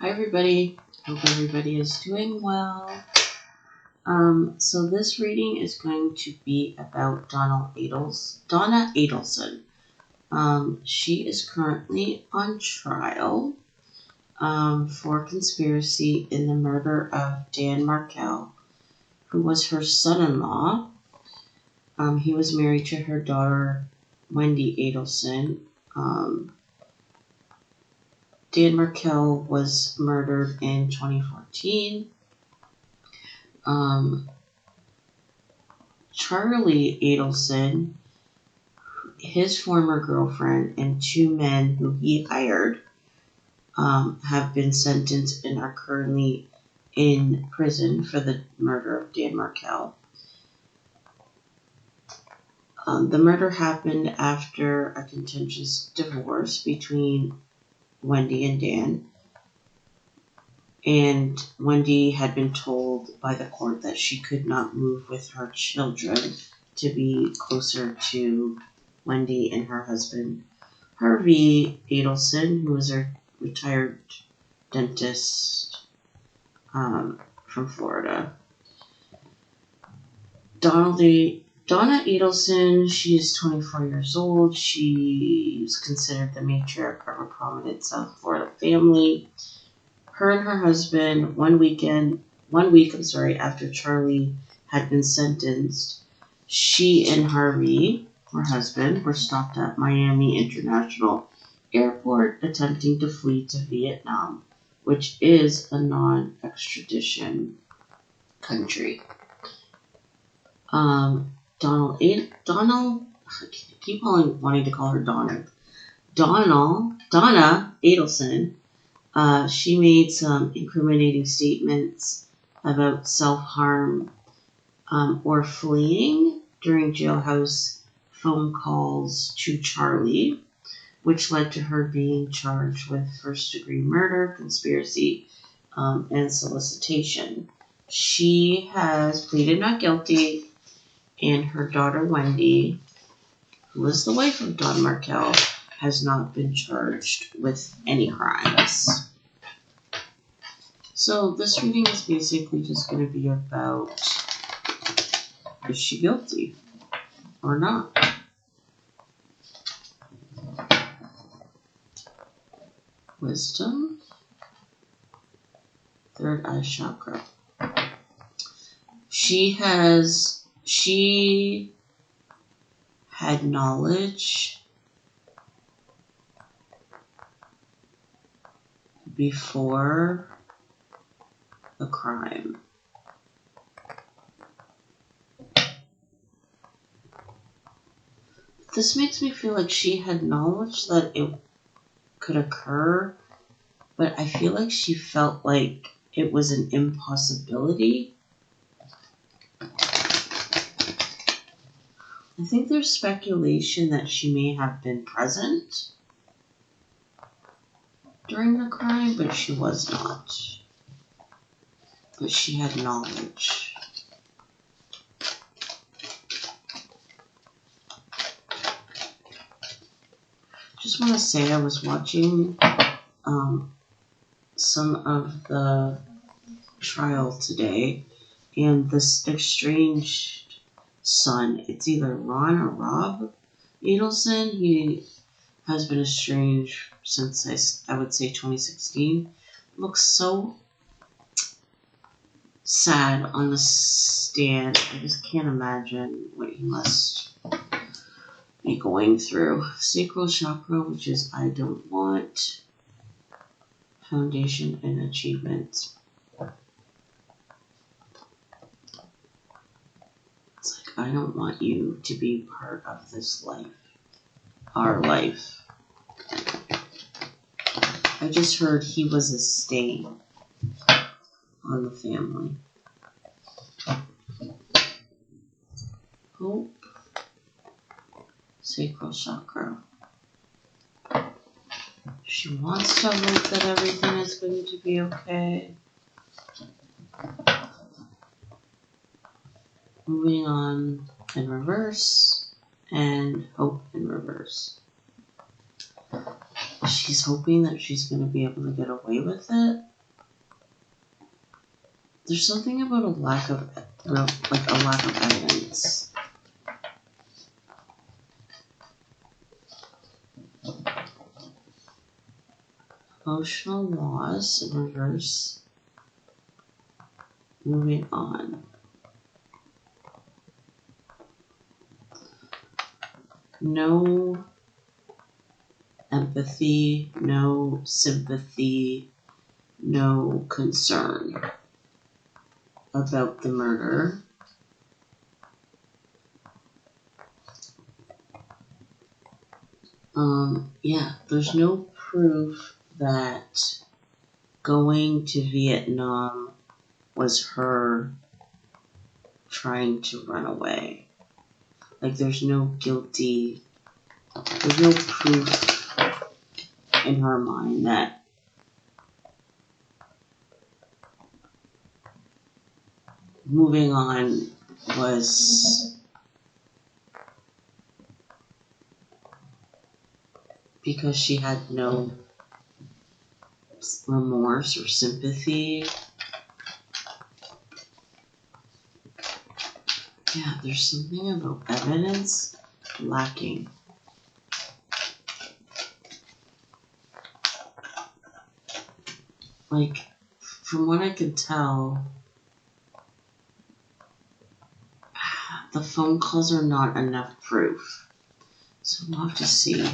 Hi everybody, hope everybody is doing well. So this reading is going to be about Donna Adelson. She is currently on trial for conspiracy in the murder of Dan Markel, who was her son-in-law. He was married to her daughter, Wendy Adelson. Dan Markel was murdered in 2014. Charlie Adelson, his former girlfriend, and two men who he hired have been sentenced and are currently in prison for the murder of Dan Markel. The murder happened after a contentious divorce between Wendy and Dan. And Wendy had been told by the court that she could not move with her children to be closer to Wendy and her husband, Harvey Adelson, who was a retired dentist from Florida. Donna Adelson, she is 24 years old. She is considered the matriarch of a prominent South Florida family. Her and her husband, one week after Charlie had been sentenced, she and Harvey, her husband, were stopped at Miami International Airport attempting to flee to Vietnam, which is a non-extradition country. Donna Adelson, she made some incriminating statements about self-harm or fleeing during jailhouse phone calls to Charlie, which led to her being charged with first-degree murder, conspiracy, and solicitation. She has pleaded not guilty, and her daughter Wendy, who is the wife of Don Markel, has not been charged with any crimes. So this reading is basically just going to be about, is she guilty or not? Wisdom, third eye chakra. She had knowledge before the crime. This makes me feel like she had knowledge that it could occur, but I feel like she felt like it was an impossibility. I think there's speculation that she may have been present during the crime, but she was not. But she had knowledge. Just want to say I was watching some of the trial today, and this estranged son, it's either Ron or Rob Adelson, he has been estranged since I would say 2016. Looks so sad on the stand. I just can't imagine what he must be going through. Sacral chakra, which is I don't want. Foundation and achievements. It's like, I don't want you to be part of this life. Our life. I just heard he was a stain on the family. Hope. Sacral chakra. She wants to hope that everything is going to be okay. Moving on in reverse, and hope in reverse. She's hoping that she's going to be able to get away with it. There's something about a lack of evidence. Emotional loss in reverse. Moving on. No empathy, no sympathy, no concern about the murder. Yeah, there's no proof that going to Vietnam was her trying to run away. Like, there's no proof in her mind that moving on was because she had no remorse or sympathy. Yeah, there's something about evidence lacking. Like, from what I could tell, the phone calls are not enough proof. So we'll have to see.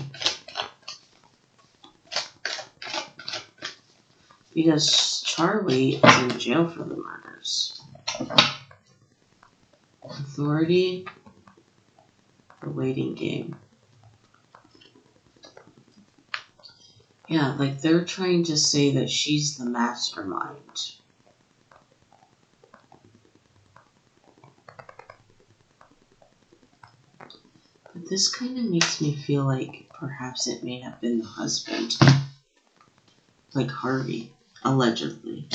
Because Charlie is in jail for the murders. Authority, the waiting game. Yeah, like they're trying to say that she's the mastermind. But this kind of makes me feel like perhaps it may have been the husband. Like Harvey, allegedly.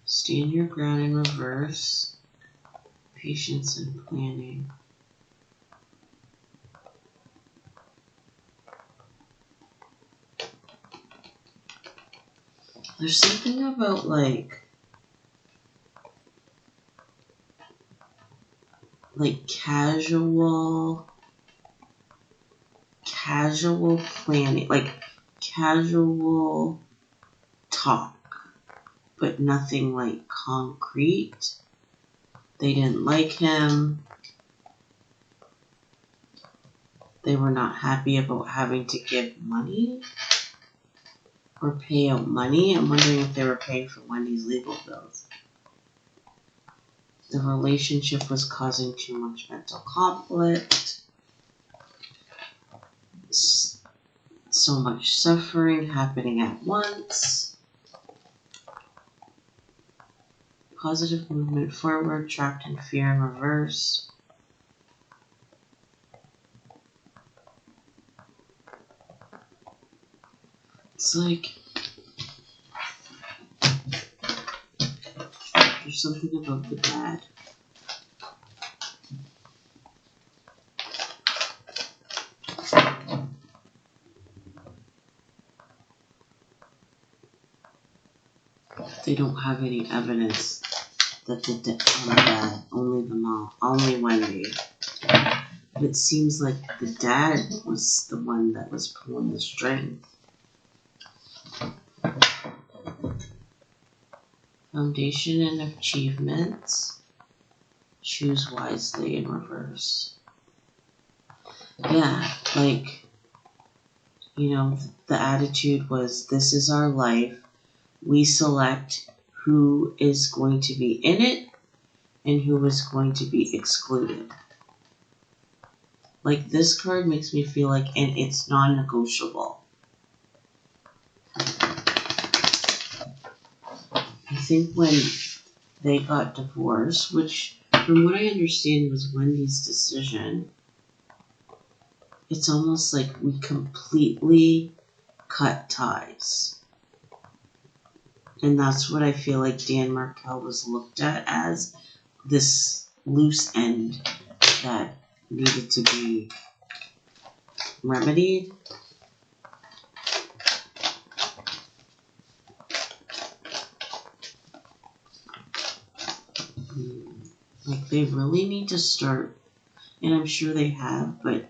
Stand your ground in reverse. Patience and planning. There's something about like casual planning, like casual talk, but nothing like concrete. They didn't like him. They were not happy about having to give money or pay out money. I'm wondering if they were paying for Wendy's legal bills. The relationship was causing too much mental conflict. So much suffering happening at once. Positive movement forward, trapped in fear in reverse. It's like there's something about the dad. They don't have any evidence that the dad, only the mom, only Wendy. But it seems like the dad was the one that was pulling the strings. Foundation and achievements. Choose wisely in reverse. Yeah, like, you know, the attitude was, this is our life. We select who is going to be in it and who is going to be excluded. Like, this card makes me feel like, and it's non-negotiable. I think when they got divorced, which from what I understand was Wendy's decision, it's almost like we completely cut ties. And that's what I feel like Dan Markel was looked at as, this loose end that needed to be remedied. Like, they really need to start, and I'm sure they have, but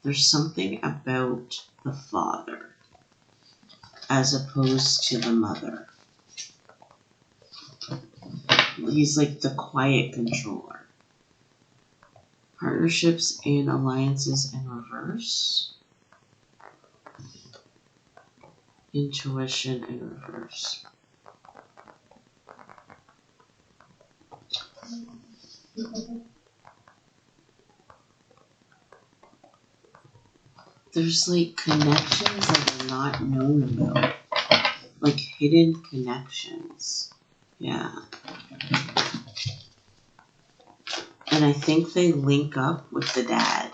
there's something about the father as opposed to the mother. He's like the quiet controller. Partnerships and alliances in reverse. Intuition in reverse. There's like connections that are not known about. Like hidden connections. Yeah. And I think they link up with the dad.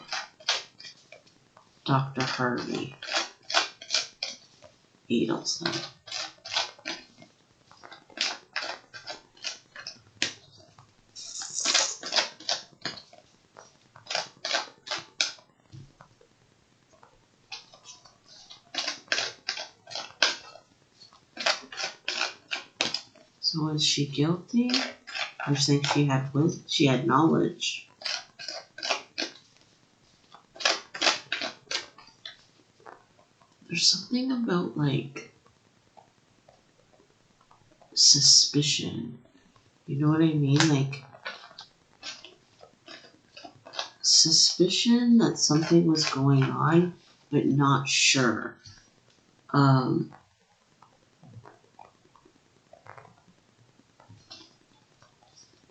Dr. Harvey Adelson. So is she guilty? Or think she had knowledge? There's something about like suspicion. You know what I mean? Like suspicion that something was going on, but not sure.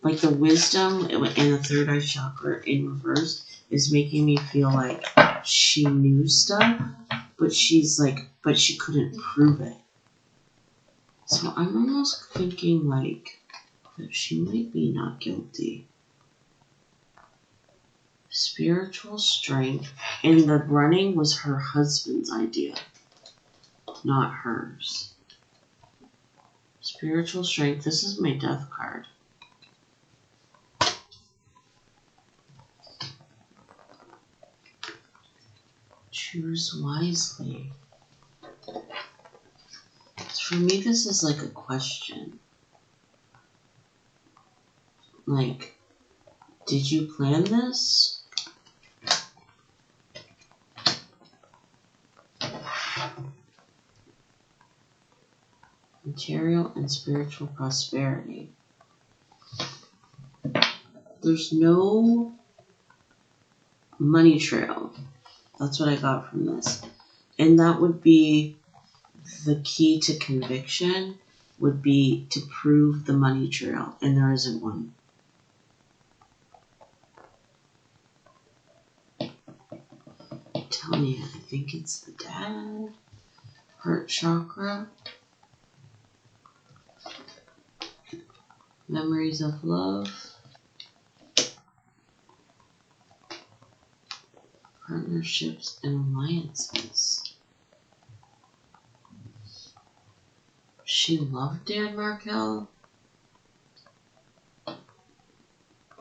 Like the wisdom and the third eye chakra in reverse is making me feel like she knew stuff, but she couldn't prove it. So I'm almost thinking like that she might be not guilty. Spiritual strength, and the running was her husband's idea, not hers. Spiritual strength, this is my death card. Choose wisely. For me, this is like a question. Like, did you plan this? Material and spiritual prosperity. There's no money trail. That's what I got from this. And that would be the key to conviction, would be to prove the money trail, and there isn't one. Tell me, I think it's the dad. Heart chakra. Memories of love. Partnerships and alliances. She loved Dan Markel.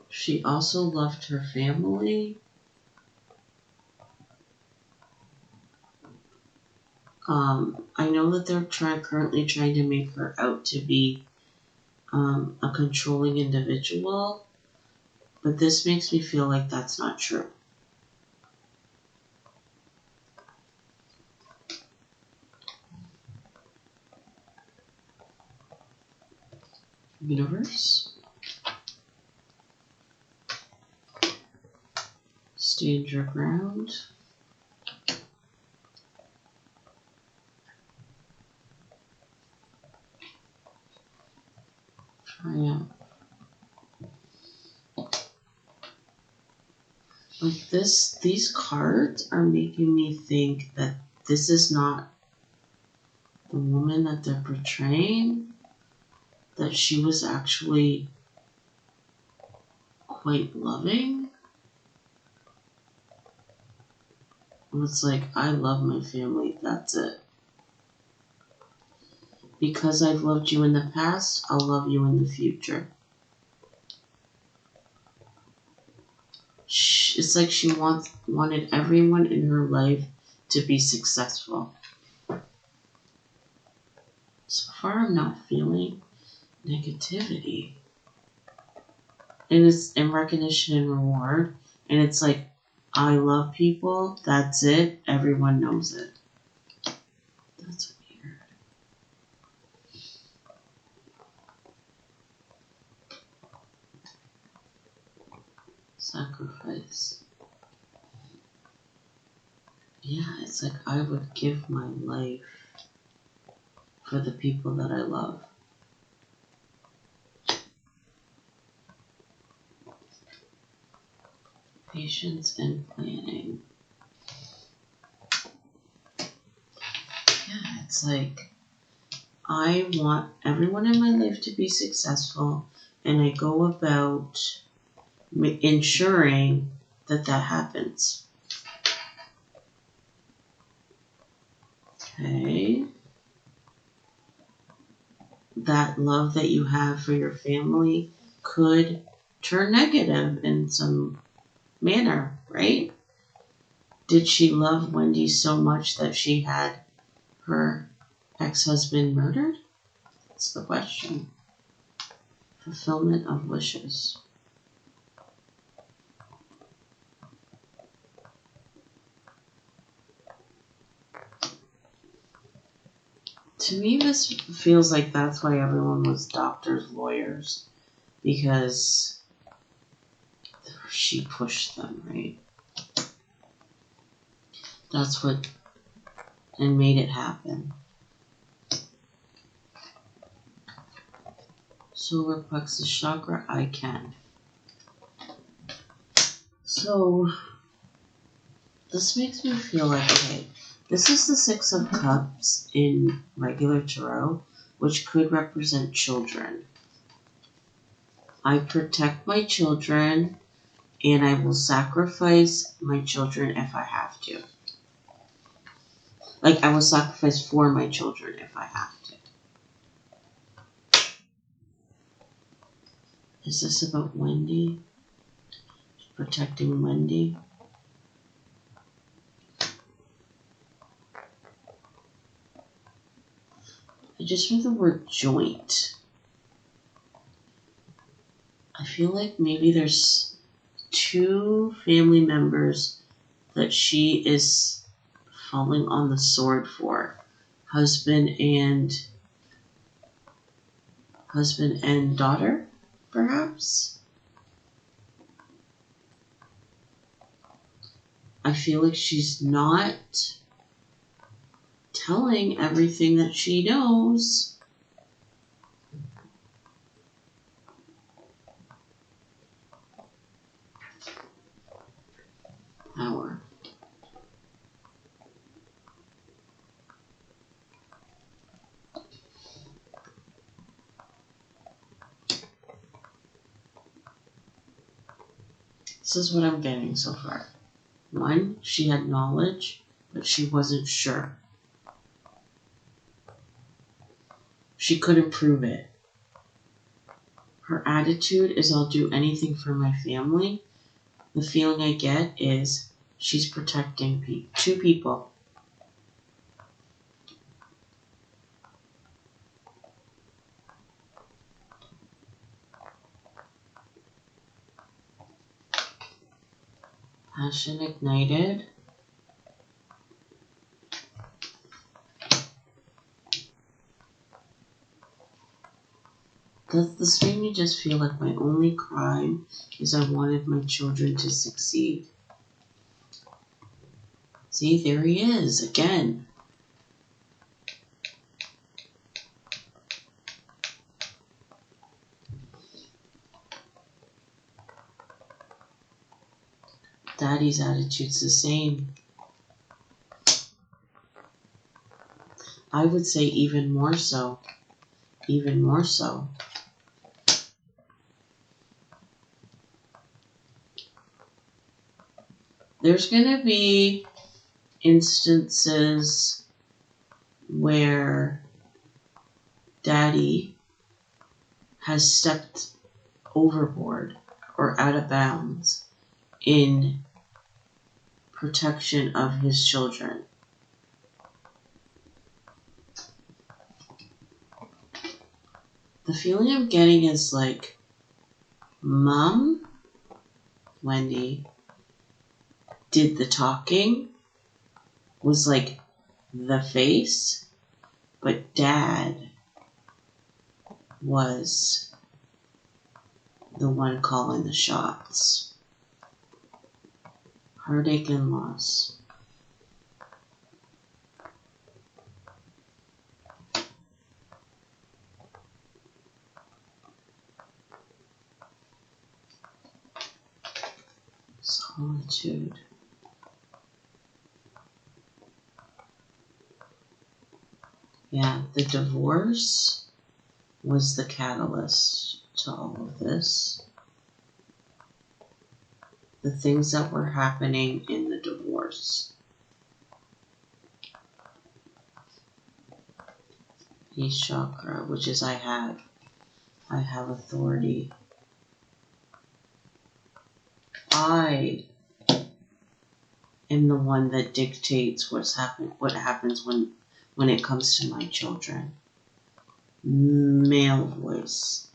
She also loved her family. I know that they're currently trying to make her out to be a controlling individual, but this makes me feel like that's not true. Universe. Stand your ground. Triumph. Like this, these cards are making me think that this is not the woman that they're portraying, that she was actually quite loving. It's like, I love my family, that's it. Because I've loved you in the past, I'll love you in the future. It's like she wanted everyone in her life to be successful. So far, I'm not feeling negativity. and it's in recognition and reward, and it's like, I love people, that's it, everyone knows it. That's weird. Sacrifice. Yeah, it's like I would give my life for the people that I love. Patience and planning. Yeah, it's like I want everyone in my life to be successful, and I go about ensuring that that happens. Okay. That love that you have for your family could turn negative in some manner, right? Did she love Wendy so much that she had her ex-husband murdered? That's the question. Fulfillment of wishes. To me, this feels like that's why everyone was doctors, lawyers, because she pushed them, right? That's what, and made it happen. Solar plexus chakra, I can. So, this makes me feel like, okay, this is the Six of Cups in regular tarot, which could represent children. I protect my children, and I will sacrifice my children if I have to. Like, I will sacrifice for my children if I have to. Is this about Wendy? Protecting Wendy? I just read the word joint. I feel like maybe there's 2 family members that she is falling on the sword for. Husband and daughter, perhaps? I feel like she's not telling everything that she knows. Power. This is what I'm getting so far. 1, she had knowledge, but she wasn't sure. She couldn't prove it. Her attitude is, I'll do anything for my family. The feeling I get is she's protecting 2 people. Passion ignited. Does this make me just feel like my only crime is I wanted my children to succeed? See, there he is again. Daddy's attitude's the same. I would say even more so. Even more so. There's going to be instances where Daddy has stepped overboard or out of bounds in protection of his children. The feeling I'm getting is like Mom, Wendy, did the talking, was like the face, but Dad was the one calling the shots. Heartache and loss. Solitude. Yeah, the divorce was the catalyst to all of this. The things that were happening in the divorce. Peace chakra, which is I have authority. I am the one that dictates what happens when it comes to my children. Male voice.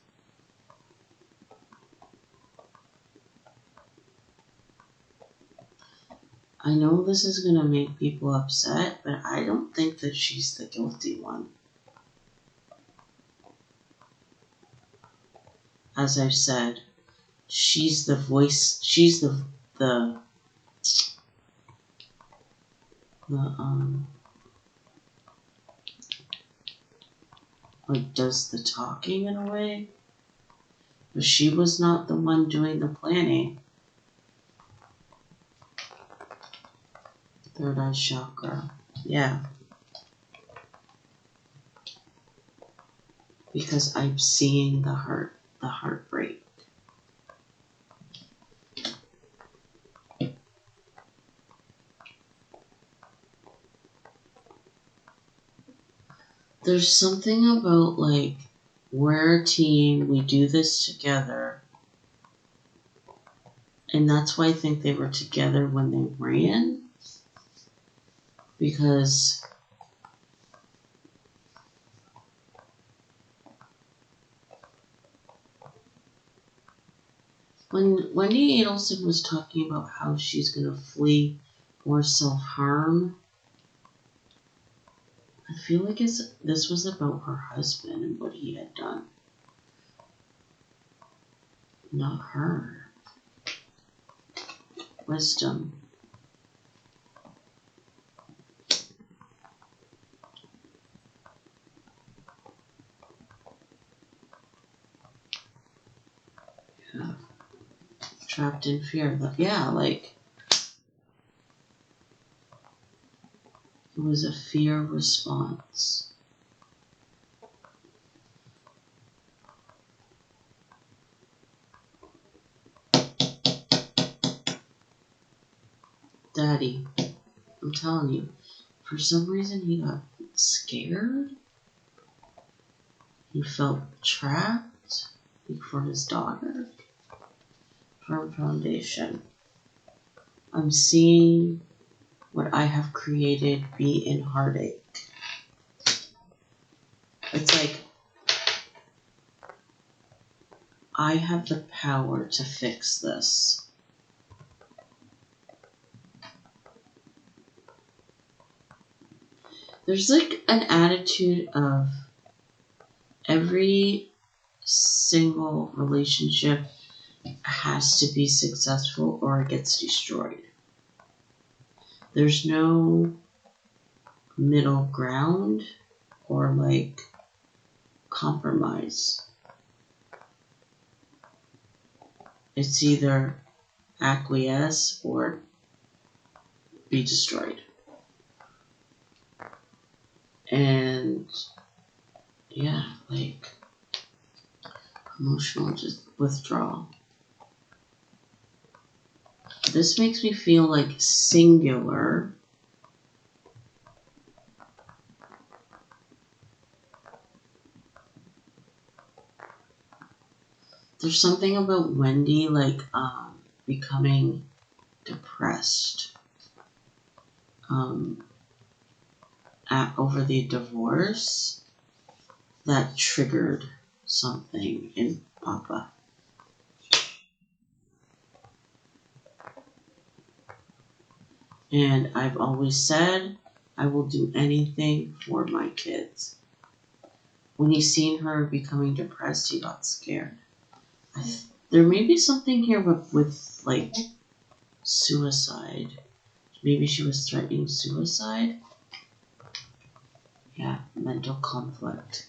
I know this is going to make people upset, but I don't think that she's the guilty one. As I've said, she's the voice, she's the like does the talking in a way, but she was not the one doing the planning. Third eye chakra. Yeah. Because I'm seeing the heartbreak. There's something about like, we're a team, we do this together. And that's why I think they were together when they ran. Because when Wendy Adelson was talking about how she's going to flee or self-harm, I feel like this was about her husband and what he had done. Not her. Wisdom. Yeah. Trapped in fear. Yeah, like it was a fear response. Daddy, I'm telling you, for some reason he got scared. He felt trapped for his daughter. Firm foundation. I'm seeing what I have created be in heartache. It's like I have the power to fix this. There's like an attitude of every single relationship has to be successful or it gets destroyed. There's no middle ground or like compromise. It's either acquiesce or be destroyed. And yeah, like emotional just withdrawal. This makes me feel like singular. There's something about Wendy like becoming depressed over the divorce that triggered something in Papa. And I've always said I will do anything for my kids. When he seen her becoming depressed, he got scared. There may be something here with like suicide. Maybe she was threatening suicide. Yeah, mental conflict.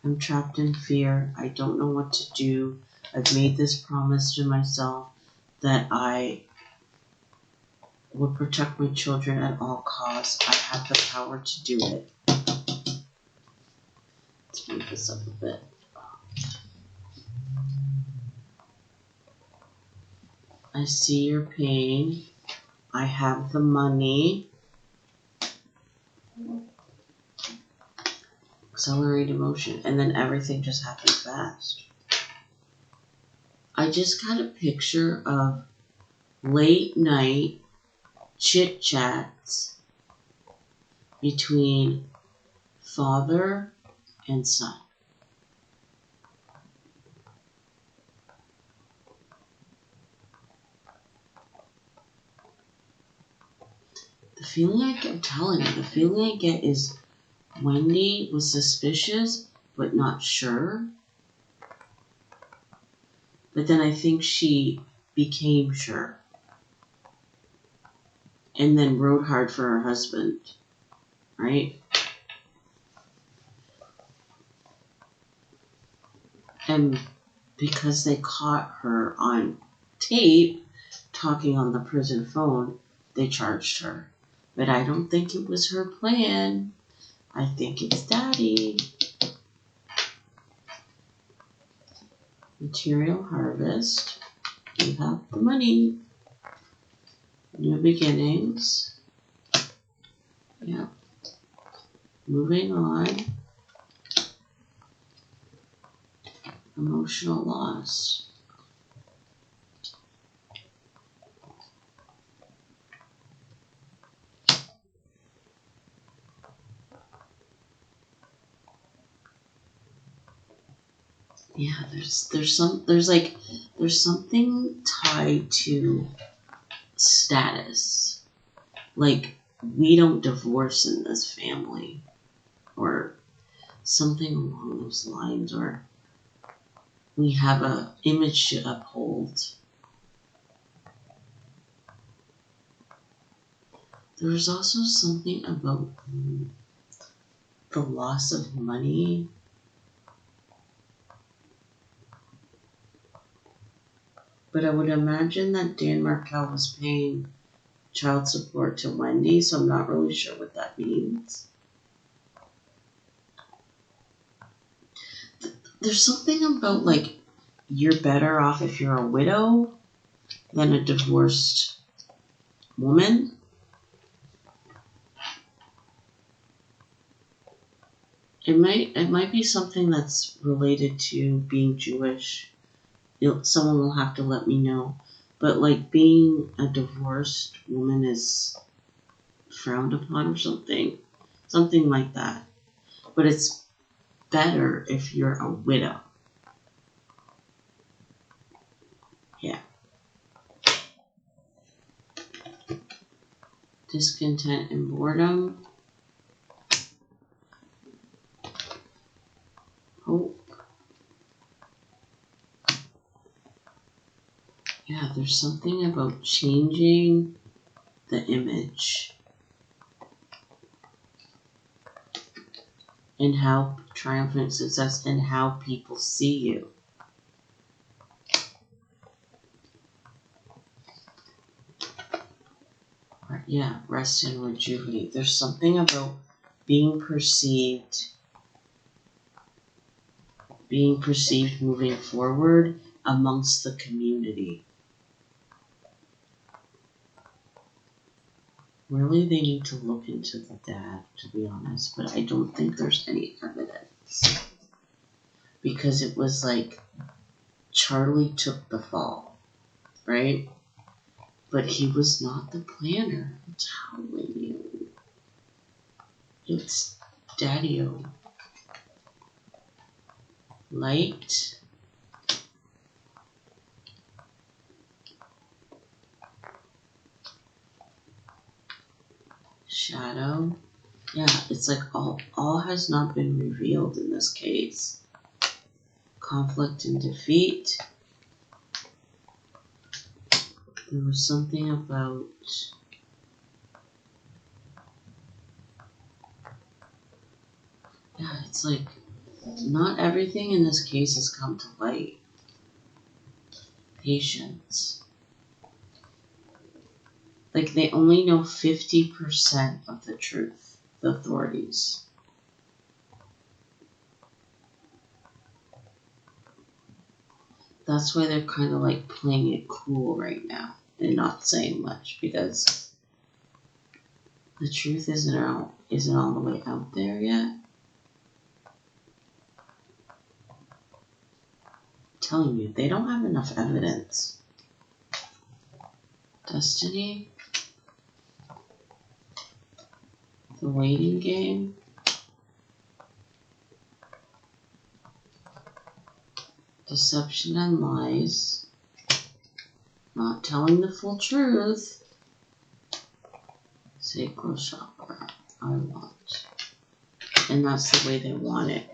I'm trapped in fear. I don't know what to do. I've made this promise to myself that I would protect my children at all costs. I have the power to do it. Let's move this up a bit. I see your pain. I have the money. Accelerate emotion. And then everything just happened fast. I just got a picture of late night chit chats between father and son. The feeling I get, I'm telling you, the feeling I get is Wendy was suspicious but not sure. But then I think she became sure. And then rode hard for her husband, right? And because they caught her on tape talking on the prison phone, they charged her. But I don't think it was her plan. I think it's Daddy. Material harvest. You have the money. New beginnings. Yeah. Moving on. Emotional loss. Yeah, there's something tied to status. Like, we don't divorce in this family, or something along those lines, or we have a image to uphold. There's also something about the loss of money. But I would imagine that Dan Markel was paying child support to Wendy, so I'm not really sure what that means. There's something about, like, you're better off if you're a widow than a divorced woman. It might be something that's related to being Jewish. Someone will have to let me know. But, like, being a divorced woman is frowned upon or something. Something like that. But it's better if you're a widow. Yeah. Discontent and boredom. Hope. Yeah, there's something about changing the image and how triumphant success and how people see you. Yeah, rest and rejuvenate. There's something about being perceived moving forward amongst the community. Really, they need to look into the dad, to be honest, but I don't think there's any evidence. Because it was like Charlie took the fall, right? But he was not the planner. I'm telling you. It's Daddy-O. Light. Shadow. Yeah, it's like all has not been revealed in this case. Conflict and defeat. There was something about... Yeah, it's like not everything in this case has come to light. Patience. Like they only know 50% of the truth, the authorities. That's why they're kind of like playing it cool right now and not saying much, because the truth isn't all the way out there yet. I'm telling you, they don't have enough evidence. Destiny. The waiting game. Deception and lies. Not telling the full truth. Sacral chakra. I want. And that's the way they want it.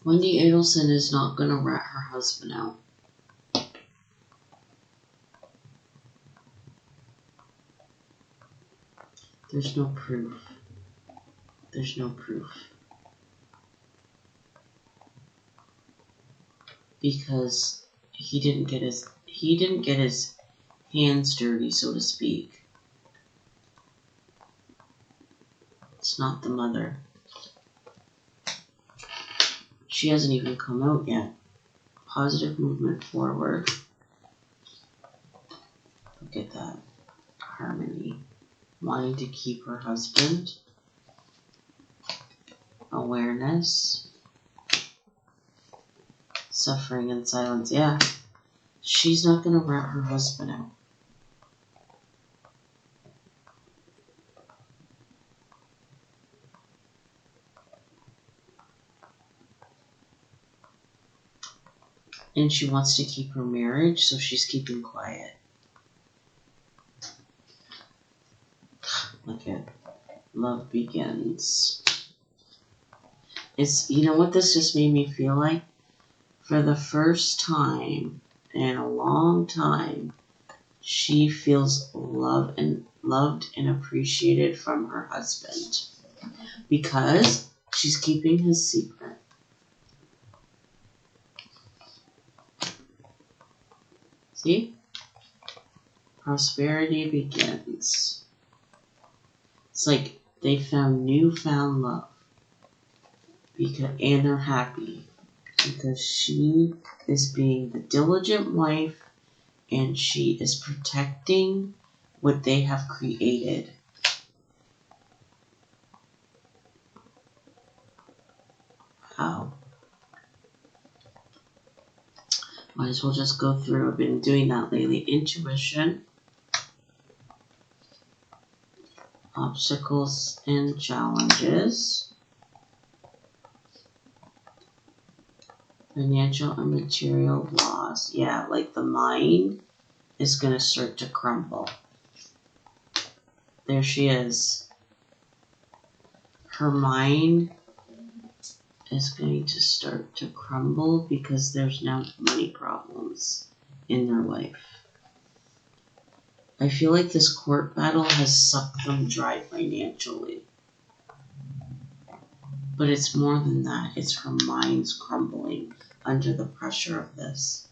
Wendy Adelson is not going to rat her husband out. There's no proof. There's no proof. Because he didn't get his hands dirty, so to speak. It's not the mother. She hasn't even come out yet. Positive movement forward. Look at that. Harmony. Wanting to keep her husband. Awareness. Suffering in silence. Yeah. She's not going to rat her husband out. And she wants to keep her marriage, so she's keeping quiet. Look at love begins. It's, you know what this just made me feel like? For the first time in a long time, she feels loved and appreciated from her husband. Because she's keeping his secret. See? Prosperity begins. It's like they found newfound love. And they're happy. Because she is being the diligent wife and she is protecting what they have created. Wow. Might as well just go through. I've been doing that lately. Intuition. Obstacles and challenges. Financial and material loss. Yeah, like the mind is going to start to crumble. There she is. Her mind is going to start to crumble because there's now money problems in their life. I feel like this court battle has sucked them dry financially. But it's more than that. It's her mind's crumbling under the pressure of this.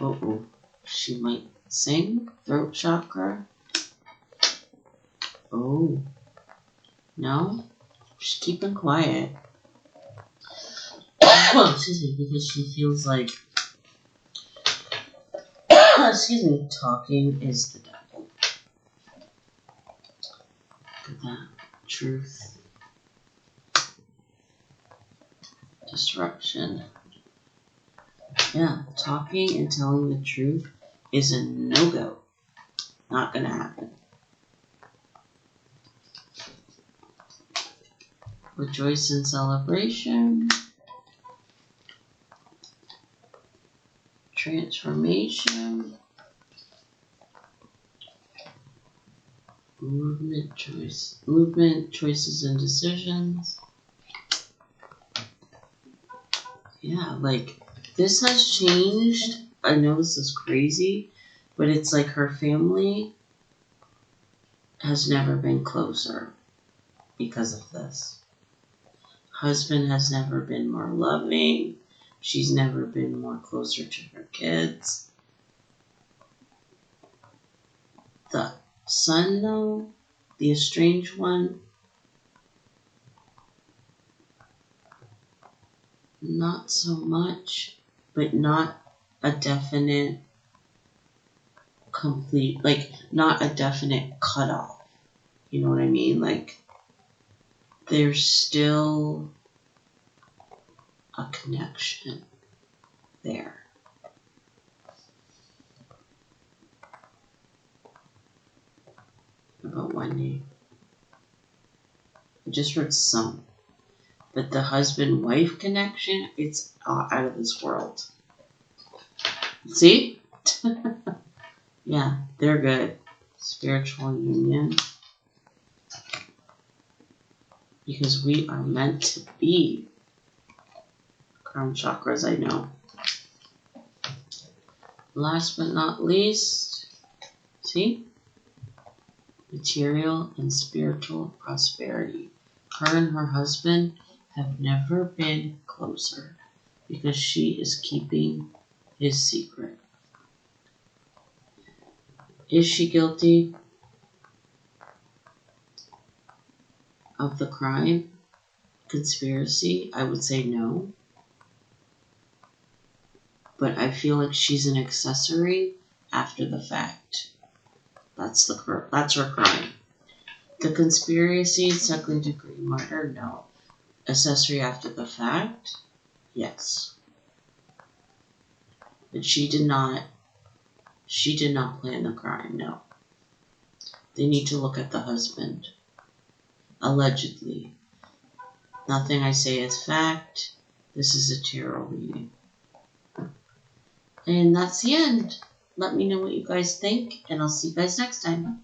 Uh-oh. She might sing. Throat chakra. Oh. No? She's keeping quiet. Excuse me, because she feels like... excuse me, talking is the devil. Look at that. Truth. Disruption. Yeah, talking and telling the truth is a no-go. Not gonna happen. Rejoice in celebration. Transformation. Movement, choices, and decisions. Yeah, like, this has changed. I know this is crazy, but it's like her family has never been closer because of this. Husband has never been more loving. She's never been more closer to her kids. The son, though, the estranged one, not so much, but not a definite complete, like, not a definite cutoff. You know what I mean? Like, there's still a connection there. About Wendy. I just read some. But the husband-wife connection, it's out of this world. See? Yeah, they're good. Spiritual union. Because we are meant to be. Crown chakras, I know. Last but not least, see? Material and spiritual prosperity. Her and her husband have never been closer because she is keeping his secret. Is she guilty of the crime? Conspiracy? I would say no. But I feel like she's an accessory after the fact. That's her crime. The conspiracy, second degree murder, no. Accessory after the fact, yes. But she did not plan the crime, no. They need to look at the husband. Allegedly. Nothing I say is fact. This is a tarot reading. And that's the end. Let me know what you guys think, and I'll see you guys next time.